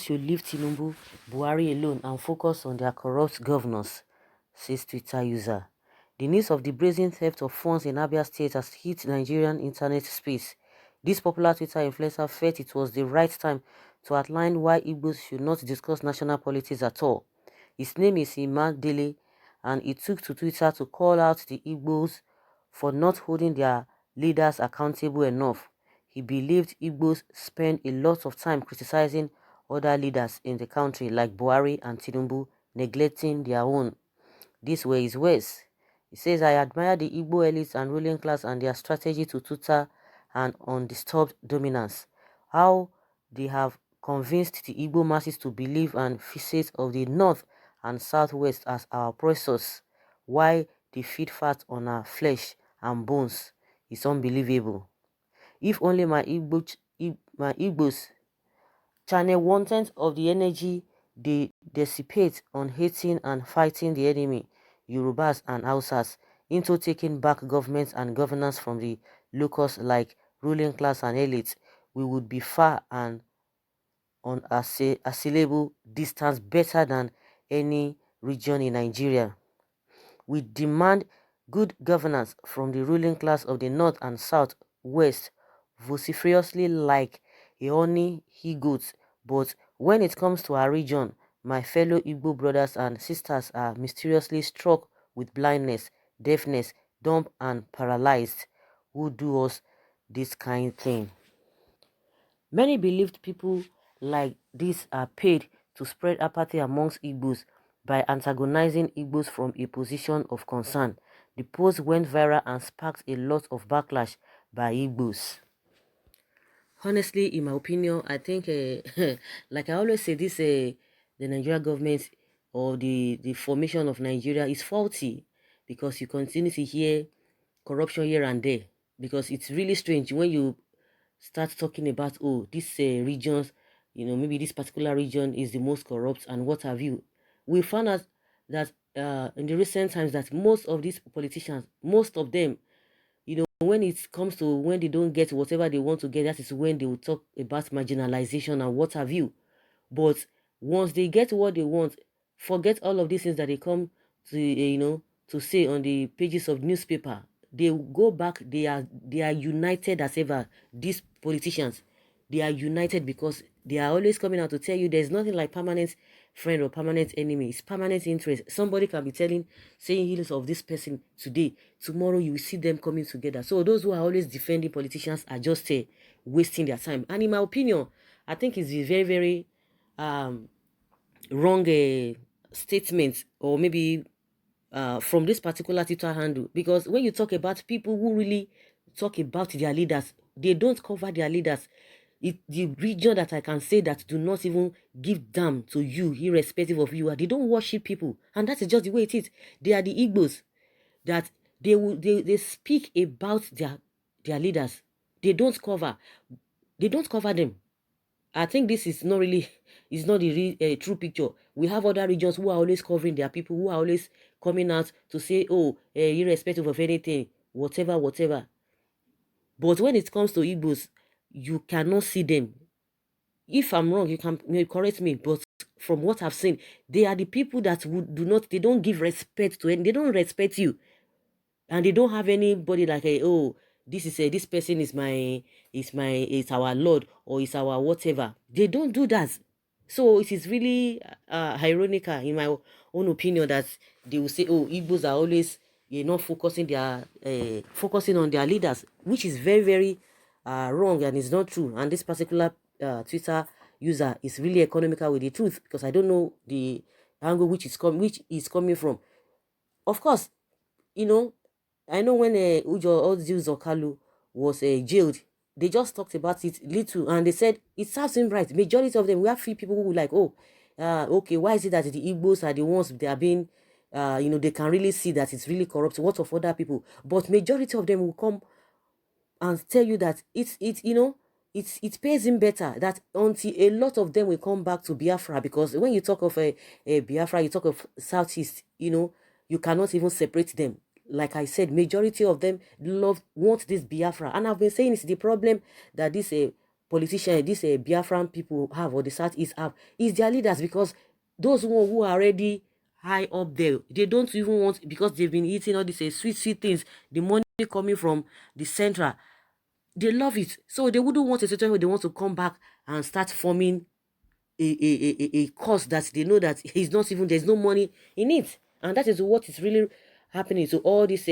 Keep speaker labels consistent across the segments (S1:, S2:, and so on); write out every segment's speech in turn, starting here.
S1: should leave Tinubu, Buhari alone and focus on their corrupt governors, says Twitter user. The news of the brazen theft of funds in Abia State has hit Nigerian internet space. This popular Twitter influencer felt it was the right time to outline why Igbos should not discuss national politics at all. His name is Iman Dele, and he took to Twitter to call out the Igbos for not holding their leaders accountable enough. He believed Igbos spend a lot of time criticizing other leaders in the country like Buhari and Tinubu, neglecting their own. These were his words. He says, I admire the Igbo elites and ruling class and their strategy to tutor an undisturbed dominance. How they have convinced the Igbo masses to believe and fixate of the North and Southwest as our oppressors, while they feed fat on our flesh and bones, is unbelievable. If only my Igbos channel 1/10 of the energy they dissipate on hating and fighting the enemy, Yorubas and Hausas, into taking back government and governance from the locals like ruling class and elites, we would be far and on a assailable distance better than any region in Nigeria. We demand good governance from the ruling class of the North and South West vociferously like a honey he-goat, but when it comes to our region, my fellow Igbo brothers and sisters are mysteriously struck with blindness, deafness, dumb and paralyzed. Who do us this kind thing? Many believed people like this are paid to spread apathy amongst Igbos by antagonizing Igbos from a position of concern. The post went viral and sparked a lot of backlash by Igbos. Honestly, in my opinion, I think, like I always say, this the Nigerian government or the formation of Nigeria is faulty because you continue to hear corruption here and there. Because it's really strange when you start talking about, oh, this regions, maybe this particular region is the most corrupt and what have you. We found out that in the recent times that most of these politicians, most of them, when it comes to when they don't get whatever they want to get, that is when they will talk about marginalization and what have you. But once they get what they want, forget all of these things that they come to, to say on the pages of newspaper. They go back, they are united as ever. These politicians, they are united because they are always coming out to tell you there's nothing like permanent friend or permanent enemy. It's permanent interest. Somebody can be saying heels of this person today. Tomorrow you will see them coming together. So those who are always defending politicians are just wasting their time. And in my opinion, I think it's a very, very wrong statement, or maybe from this particular Twitter handle, because when you talk about people who really talk about their leaders, they don't cover their leaders. The region that I can say that do not even give damn to you, irrespective of you, they don't worship people, and that is just the way it is. They are the Igbos that they speak about their leaders. They don't cover them. I think this is not really, it's not the true picture. We have other regions who are always covering their people, who are always coming out to say, oh, irrespective of anything, whatever. But when it comes to Igbos, you cannot see them. If I'm wrong, you can correct me. But from what I've seen, they are the people that they don't give respect to any, they don't respect you. And they don't have anybody like, this person is our Lord, or is our whatever. They don't do that. So it is really ironical, in my own opinion, that they will say, oh, Igbos are always not focusing on their leaders, which is very, very wrong, and it's not true. And this particular Twitter user is really economical with the truth, because I don't know the angle which is coming from. Of course, I know when Ujo Okalu was jailed, they just talked about it little, and they said it serves him right. Majority of them, we have few people who were like, okay, why is it that the Igbos are the ones they are being, they can really see that it's really corrupt. What of other people? But majority of them will come and tell you that it pays him better, that until a lot of them will come back to Biafra, because when you talk of a Biafra, you talk of Southeast, you cannot even separate them. Like I said, majority of them want this Biafra. And I've been saying it's the problem that this politicians, these Biafran people have, or the Southeast have, is their leaders, because those who are already high up there, they don't even want, because they've been eating all these sweet things, the money coming from the central, they love it. So they wouldn't want a situation where they want to come back and start forming a cause that they know that it's not even, there's no money in it. And that is what is really happening to all these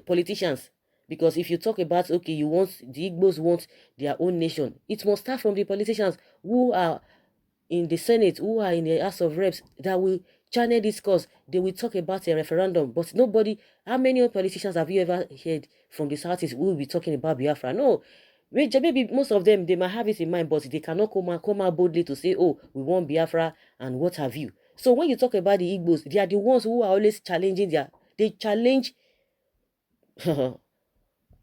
S1: politicians. Because if you talk about, okay, you want, the Igbos want their own nation, it must start from the politicians who are in the Senate, who are in the House of Reps, that will channel this cause. They will talk about a referendum, but nobody, how many politicians have you ever heard from the Southeast who will be talking about Biafra? No. Maybe most of them, they might have it in mind, but they cannot come out boldly to say, oh, we want Biafra and what have you. So when you talk about the Igbos, they are the ones who are always challenging they challenge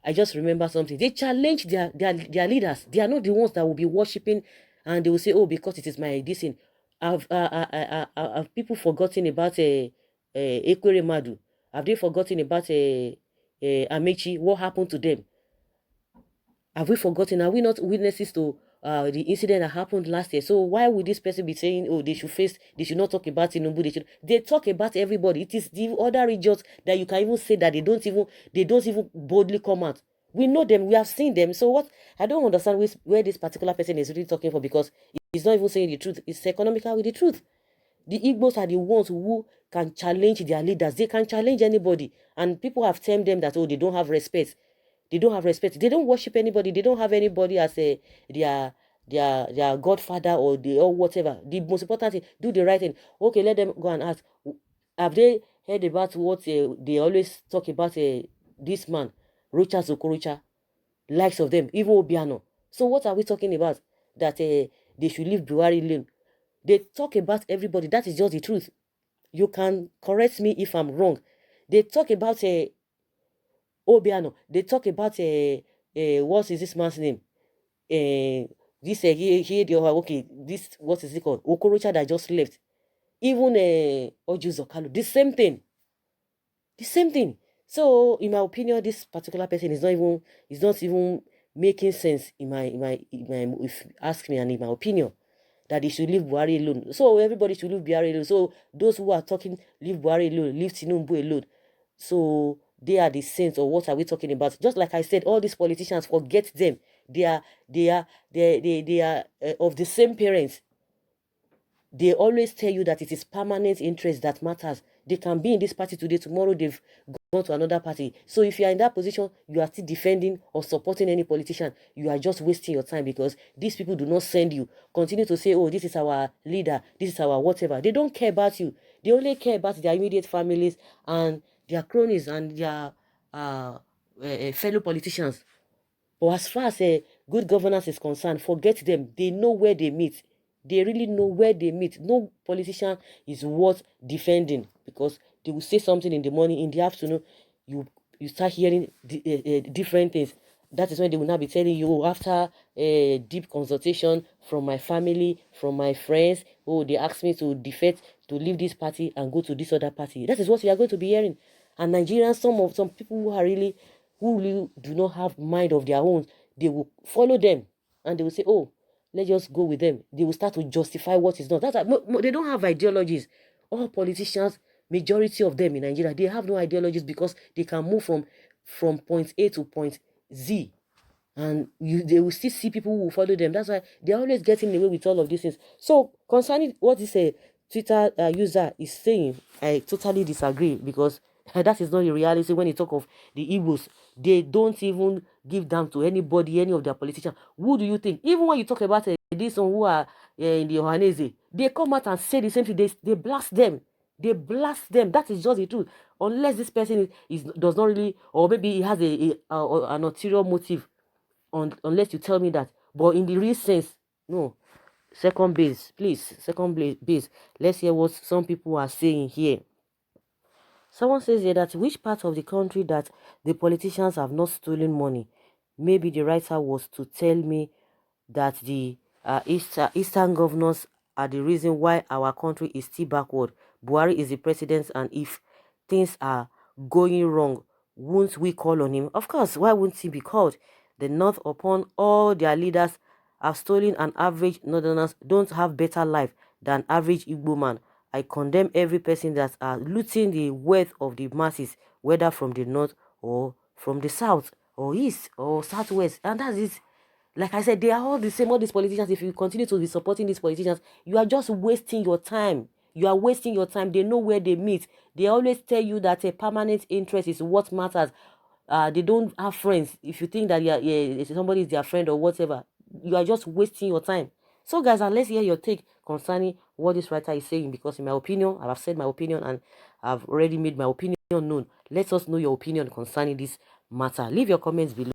S1: I just remember something. They challenge their leaders. They are not the ones that will be worshipping, and they will say, "Oh, because it is my dissing." Have people forgotten about Ekwere Madu? Have they forgotten about Amechi? What happened to them? Have we forgotten? Are we not witnesses to the incident that happened last year? So why would this person be saying, oh, they should not talk about Tinubu, they talk about everybody. It is the other regions that you can even say that they don't even boldly come out. We know them, we have seen them. So what, I don't understand where this particular person is really talking for, because he's not even saying the truth. It's economical with the truth. The Igbos are the ones who can challenge their leaders. They can challenge anybody. And people have termed them that, oh, they don't have respect. They don't have respect. They don't worship anybody. They don't have anybody as their godfather or whatever. The most important thing, do the right thing. Okay, let them go and ask. Have they heard about what they always talk about this man, Rocha Zokorocha, likes of them, even Obiano. So what are we talking about? That they should leave Buhari alone. They talk about everybody. That is just the truth. You can correct me if I'm wrong. They talk about Obiano. They talk about what is this man's name? This okay, this, what is it called? Okorocha that just left. Even Oju Zokalo, the same thing. The same thing. So in my opinion, this particular person is not even making sense in my if you ask me, and in my opinion, that they should leave Buhari alone. So everybody should leave Buhari alone. So those who are talking, leave Buhari alone, leave Tinubu alone. So they are the saints, or what are we talking about? Just like I said, all these politicians, forget them. They are of the same parents. They always tell you that it is permanent interest that matters. They can be in this party today, tomorrow they've gone to another party. So if you are in that position, you are still defending or supporting any politician, you are just wasting your time, because these people do not send you. Continue to say, oh, this is our leader, this is our whatever. They don't care about you. They only care about their immediate families and their cronies and their fellow politicians. But as far as good governance is concerned, forget them. They know where they meet. They really know where they meet. No politician is worth defending, because they will say something in the morning, in the afternoon, you start hearing different things. That is when they will now be telling you, oh, after a deep consultation from my family, from my friends, oh, they asked me to defect, to leave this party and go to this other party. That is what you are going to be hearing. And Nigerians, some people who really do not have mind of their own, they will follow them and they will say, oh, let's just go with them. They will start to justify what is not. They don't have ideologies. All politicians, majority of them in Nigeria, they have no ideologies, because they can move from point A to point Z. And they will still see people who will follow them. That's why they're always getting away with all of these things. So concerning what this Twitter user is saying, I totally disagree, because that is not the reality. When you talk of the Igbos, they don't even give them to anybody, any of their politicians. Who do you think? Even when you talk about this one who are in the Ohanese, they come out and say the same thing. They blast them. They blast them. That is just the truth. Unless this person does not really, or maybe he has an ulterior motive. Unless you tell me that. But in the real sense, no. Second base, please. Second base. Let's hear what some people are saying here. Someone says here that which part of the country that the politicians have not stolen money. Maybe the writer was to tell me that the Eastern governors are the reason why our country is still backward. Buhari is the president, and if things are going wrong, won't we call on him? Of course, why wouldn't he be called? The North, upon all their leaders, have stolen, and average Northerners don't have better life than average Igbo man. I condemn every person that are looting the wealth of the masses, whether from the North or from the South or East or Southwest. And that is, like I said, they are all the same, all these politicians. If you continue to be supporting these politicians, you are just wasting your time. You are wasting your time. They know where they meet. They always tell you that a permanent interest is what matters. They don't have friends. If you think that somebody is their friend or whatever, you are just wasting your time. So guys, let's hear your take concerning what this writer is saying, because in my opinion, I've said my opinion and I've already made my opinion known. Let us know your opinion concerning this matter. Leave your comments below.